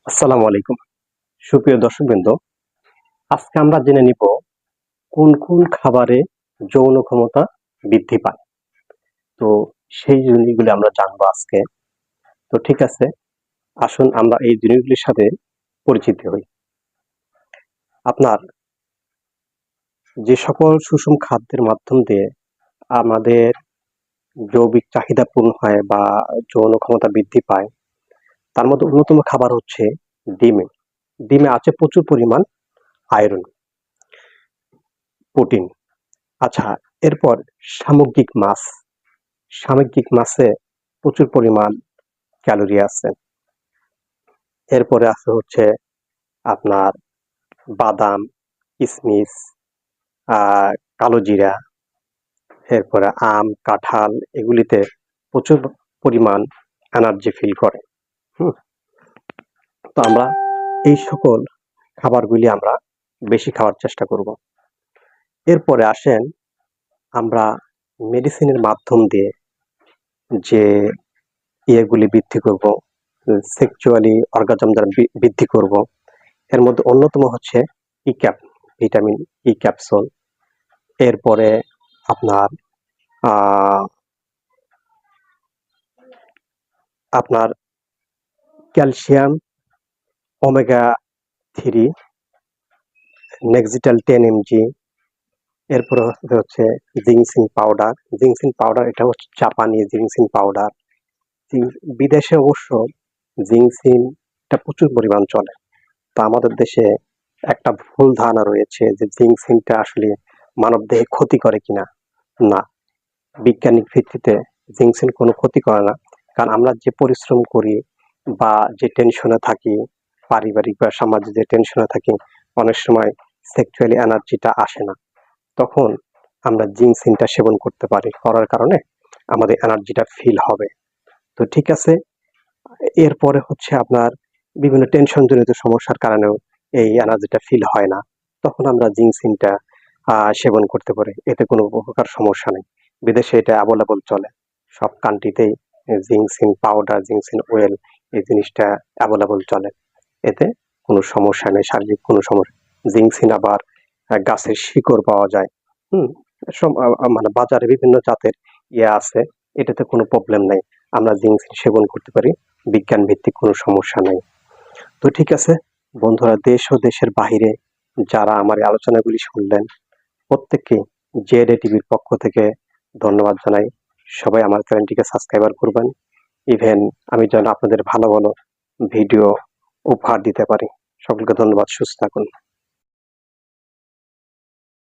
আসসালামু আলাইকুম সুপ্রিয় দর্শকবৃন্দ, আজকে আমরা জেনে নিব কোন কোন খাবারে যৌন ক্ষমতা বৃদ্ধি পায়। তো সেই জিনিসগুলি আমরা জানবো আজকে। তো ঠিক আছে, আসুন আমরা এই জিনিসগুলির সাথে পরিচিত হই। আপনার যে সকল সুষম খাদ্যের মাধ্যম দিয়ে আমাদের জৈবিক চাহিদা পূরণ হয় বা যৌন ক্ষমতা বৃদ্ধি পায়, তার মধ্যে অন্যতম খাবার হচ্ছে ডিমে। ডিমে আছে প্রচুর পরিমাণ আয়রন, প্রোটিন। আচ্ছা, এরপর সামুদ্রিক মাছ। সামুদ্রিক মাছে প্রচুর পরিমাণ ক্যালোরি আছে। এরপরে আছে হচ্ছে আপনার বাদাম, কিশমিশ, কালো জিরা, এরপরে আম, কাঁঠাল, এগুলিতে প্রচুর পরিমাণ এনার্জি ফিল করে। তো আমরা এই সকল খাবারগুলি আমরা বেশি খাওয়ার চেষ্টা করব। এরপরে আসেন আমরা মেডিসিনের মাধ্যম দিয়ে যে ইয়েগুলি বৃদ্ধি করব, সেক্সুয়ালি অর্গাজম দ্বারা বৃদ্ধি করব, এর মধ্যে অন্যতম হচ্ছে ইক্যাপ, ভিটামিন ই ক্যাপসুল। এরপরে আপনার আপনার ক্যালসিয়াম, ওমেগা 3, নেক্সিটাল 10 mg। এরপরে হচ্ছে জিংসিন পাউডার। জিংসিন পাউডার এটা হচ্ছে জাপানি জিংসিন পাউডার। বিদেশে অবশ্য জিংসিনটা প্রচুর পরিমাণ চলে। তো আমাদের দেশে একটা ভুল ধারণা রয়েছে যে জিংসিনটা আসলে মানবদেহে ক্ষতি করে কিনা। না, বিজ্ঞানিক ভিত্তিতে জিংসিন কোনো ক্ষতি করে না। কারণ আমরা যে পরিশ্রম করি বা যে টেনশনে থাকি, পারিবারিক বা সামাজিক যে টেনশনে থাকি, অনেক সময় সেক্সুয়ালি এনার্জিটা আসে না। তখন আমরা জিংসিনটা সেবন করতে পারি, করার কারণে আমাদের এনার্জিটা ফিল হবে। তো ঠিক আছে, এরপরে হচ্ছে আপনার বিভিন্ন টেনশন জনিত সমস্যার কারণেও এই এনার্জিটা ফিল হয় না, তখন আমরা জিংসিনটা সেবন করতে পারি, এতে কোনো প্রকার সমস্যা নেই। বিদেশে এটা অ্যাভেলেবল চলে, সব কান্ট্রিতেই জিংসিন পাউডার, জিংসিন ওয়েল, এই জিনিসটা অ্যাভেলেবল চলে, এতে কোনো সমস্যা নেই, শারীরিক কোনো সমস্যা। জিংসিন আবার গাছের শিকড় পাওয়া যায়। মানে বাজারে বিভিন্ন জাতের ইয়ে আছে, এটাতে কোনো প্রবলেম নেই, আমরা জিংসিন সেবন করতে পারি, বিজ্ঞান ভিত্তিক কোনো সমস্যা নেই। তো ঠিক আছে বন্ধুরা, দেশ ও দেশের বাহিরে যারা আমার এই আলোচনাগুলি শুনলেন, প্রত্যেককে জেডে টিভির পক্ষ থেকে ধন্যবাদ জানাই। সবাই আমার চ্যানেলটিকে সাবস্ক্রাইবার করবেন, ইভেন আমি যেন আপনাদের ভালো ভালো ভিডিও উপহার দিতে পারি। সকলকে ধন্যবাদ, সুস্থ থাকুন।